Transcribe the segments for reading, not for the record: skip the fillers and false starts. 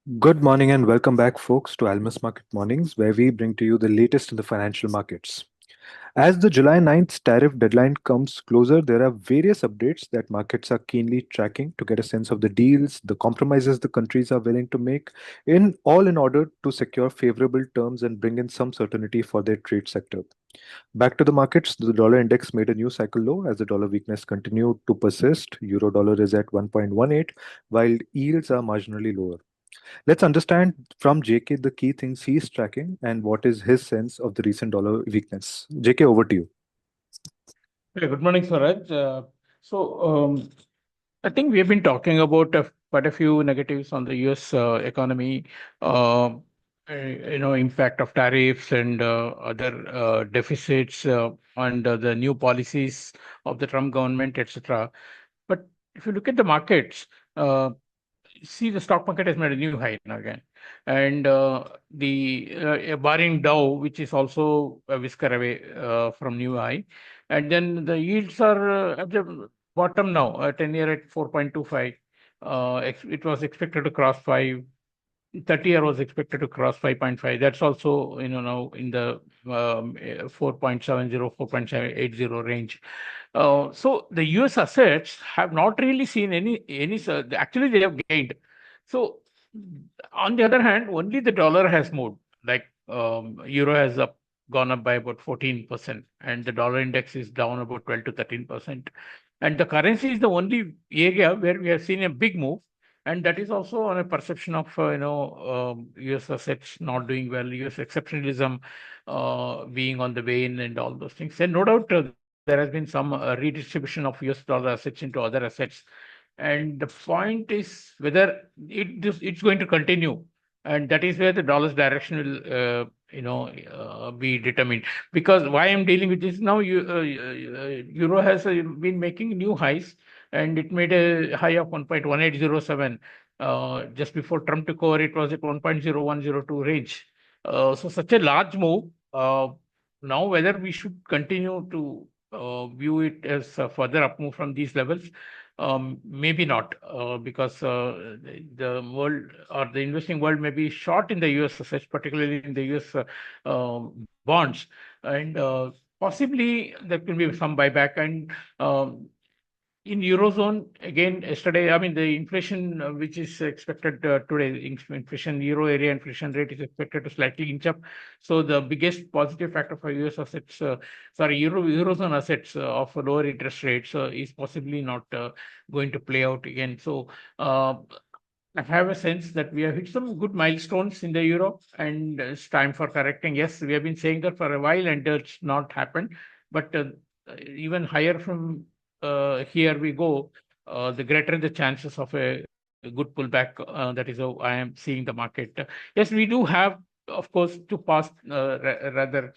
Good morning and welcome back, folks, to Almus Market Mornings, where we bring to you the latest in the financial markets. As the July 9th tariff deadline comes closer, there are various updates that markets are keenly tracking to get a sense of the deals, the compromises the countries are willing to make, in order to secure favorable terms and bring in some certainty for their trade sector. Back to the markets, the dollar index made a new cycle low as the dollar weakness continued to persist. Euro dollar is at 1.18, while yields are marginally lower. Let's understand from JK the key things he's tracking and what is his sense of the recent dollar weakness. JK, over to you. Hey, good morning, Swaraj. I think we have been talking about quite a few negatives on the U.S. Economy, impact of tariffs and other deficits and the new policies of the Trump government, etc. But if you look at the markets, uh, see the stock market has made a new high now again, and the barring Dow, which is also a whisker away from new high, and then the yields are at the bottom now, 10-year at 4.25. It was expected to cross 5. 30-year was expected to cross 5.5. That's also now in the 4.70, range. So the US assets have not really seen actually they have gained. So on the other hand, only the dollar has moved. Like euro has gone up by about 14%, and the dollar index is down about 12 to 13%. And the currency is the only area where we have seen a big move, and that is also on a perception of U.S. assets not doing well, U.S. exceptionalism being on the wane, and all those things. And no doubt there has been some redistribution of U.S. dollar assets into other assets. And the point is whether it's going to continue, and that is where the dollar's direction will be determined. Because why I'm dealing with this now, euro has been making new highs, and it made a high of 1.1807. Just before Trump took over, it was at 1.0102 range. So such a large move. Now, whether we should continue to view it as a further up move from these levels, maybe not, because the world or the investing world may be short in the US assets, particularly in the US bonds, and possibly there can be some buyback. And in Eurozone, again, yesterday, I mean, the inflation, which is expected today, inflation, Euro area inflation rate is expected to slightly inch up. So the biggest positive factor for US assets, Eurozone assets of lower interest rates is possibly not going to play out again. So I have a sense that we have hit some good milestones in the euro, and it's time for correcting. Yes, we have been saying that for a while, and it's not happened. But even higher from here we go, the greater the chances of a good pullback. That is how I am seeing the market. Yes, we do have, of course, to pass rather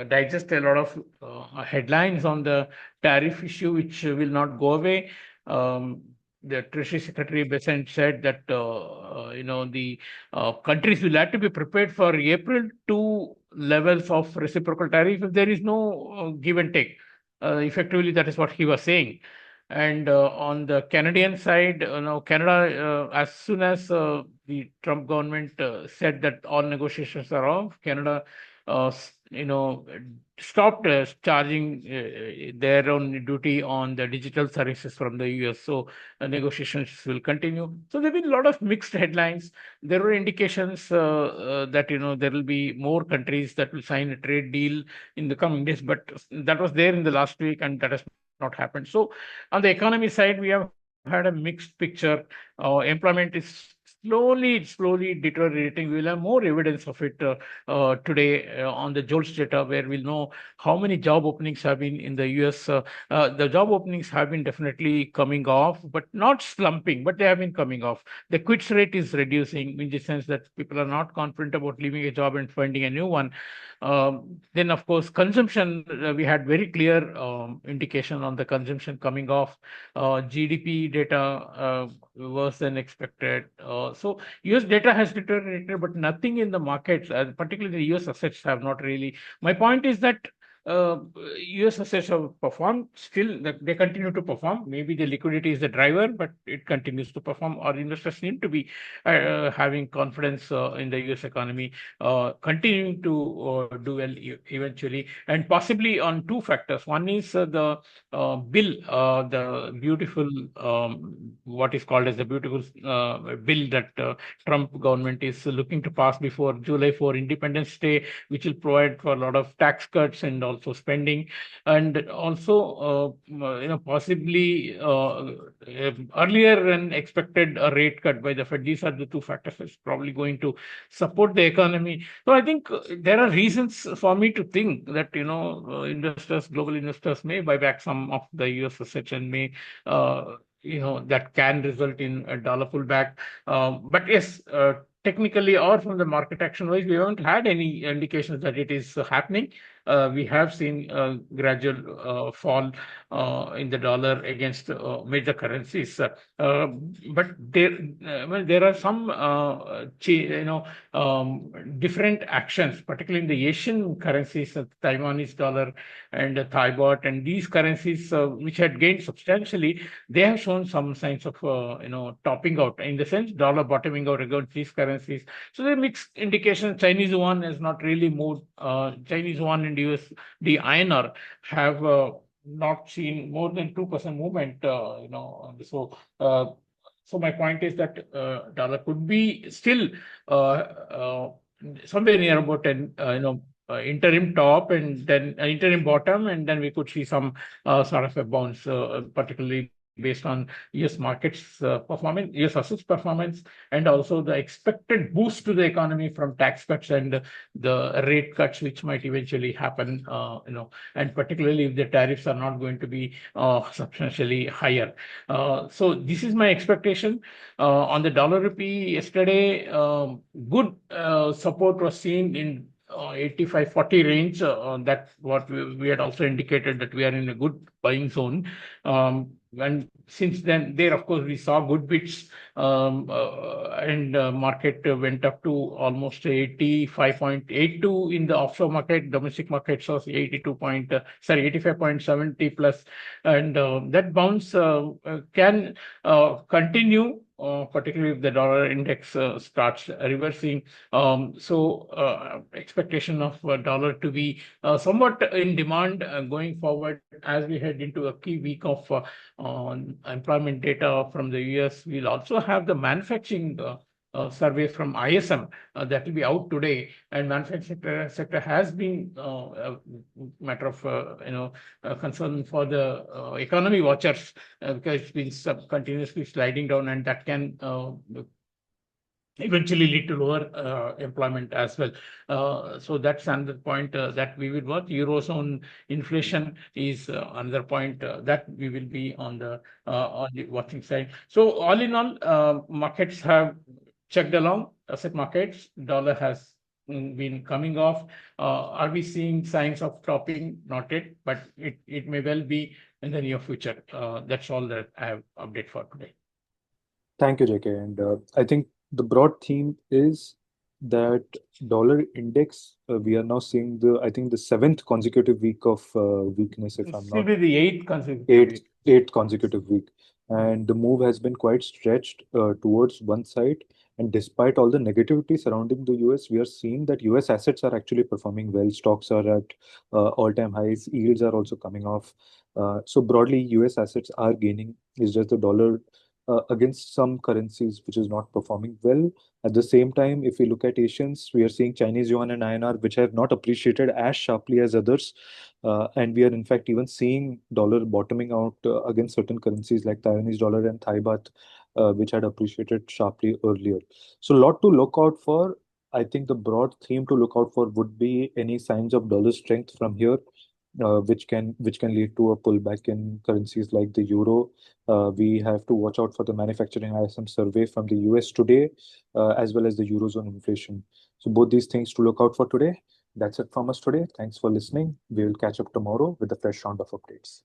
digest a lot of headlines on the tariff issue, which will not go away. The Treasury Secretary Besant said that the countries will have to be prepared for April 2 levels of reciprocal tariff if there is no give and take. Effectively, that is what he was saying. And on the Canadian side, Canada, as soon as the Trump government said that all negotiations are off, Canada, stopped charging their own duty on the digital services from the US. So negotiations will continue. So there have been a lot of mixed headlines. There were indications that there will be more countries that will sign a trade deal in the coming days, but that was there in the last week, and that has not happened. So on the economy side, we have had a mixed picture. Employment is slowly deteriorating. We'll have more evidence of it today on the JOLTS data, where we'll know how many job openings have been in the US. The job openings have been definitely coming off, but not slumping, but they have been coming off. The quits rate is reducing, in the sense that people are not confident about leaving a job and finding a new one. Then, of course, consumption, we had very clear indication on the consumption coming off. GDP data worse than expected. So US data has deteriorated, but nothing in the markets, particularly the US assets, have not really. My point is that US assets have performed still, they continue to perform. Maybe the liquidity is the driver, but it continues to perform. Our investors seem to be having confidence in the US economy, continuing to do well eventually, and possibly on two factors. One is the bill, the beautiful, what is called as the beautiful bill that Trump government is looking to pass before July 4 Independence Day, which will provide for a lot of tax cuts and also spending, and also possibly earlier than expected a rate cut by the Fed. These are the two factors that's probably going to support the economy. So I think there are reasons for me to think that investors, global investors, may buy back some of the US assets and may that can result in a dollar pullback. But yes, technically or from the market action wise, we haven't had any indications that it is happening. We have seen a gradual fall in the dollar against major currencies. But there are some different actions, particularly in the Asian currencies, Taiwanese dollar and Thai baht, and these currencies which had gained substantially, they have shown some signs of topping out, in the sense dollar bottoming out against these currencies. So there are mixed indications. Chinese yuan has not really moved. Chinese yuan and the INR have not seen more than 2% movement. So my point is that dollar could be still somewhere near about an interim top and then interim bottom, and then we could see some sort of a bounce, particularly based on US markets performance, US assets performance, and also the expected boost to the economy from tax cuts and the rate cuts, which might eventually happen, and particularly if the tariffs are not going to be substantially higher. So this is my expectation. On the dollar rupee yesterday, good support was seen in 85-40 range. That's what we had also indicated, that we are in a good buying zone. And since then, there, of course, we saw good bits, and market went up to almost 85.82 in the offshore market. Domestic market saw 85.70 plus, and that bounce can continue, particularly if the dollar index starts reversing. So expectation of dollar to be somewhat in demand going forward as we head into a key week of employment data from the US. We'll also have the manufacturing surveys from ISM that will be out today, and manufacturing sector has been a matter of concern for the economy watchers, because it's been continuously sliding down, and that can eventually lead to lower employment as well. So that's another point that we will watch. Eurozone inflation is another point that we will be on the watching side. So all in all, markets have checked along. Asset markets, dollar has been coming off. Are we seeing signs of topping? Not yet, but it may well be in the near future. That's all that I have update for today. Thank you, JK. And I think the broad theme is that dollar index, we are now seeing I think the seventh consecutive week of weakness, if I'm This will not be the eighth consecutive week. eighth consecutive week. And the move has been quite stretched towards one side. And despite all the negativity surrounding the US, we are seeing that US assets are actually performing well. Stocks are at all-time highs. Yields are also coming off. So broadly, US assets are gaining. It's just the dollar against some currencies which is not performing well. At the same time, if we look at Asians, we are seeing Chinese yuan and INR, which have not appreciated as sharply as others. And we are in fact even seeing dollar bottoming out against certain currencies like Taiwanese dollar and Thai baht, which had appreciated sharply earlier. So a lot to look out for. I think the broad theme to look out for would be any signs of dollar strength from here, which can lead to a pullback in currencies like the euro. We have to watch out for the manufacturing ISM survey from the US today, as well as the Eurozone inflation. So both these things to look out for today. That's it from us today. Thanks for listening. We will catch up tomorrow with a fresh round of updates.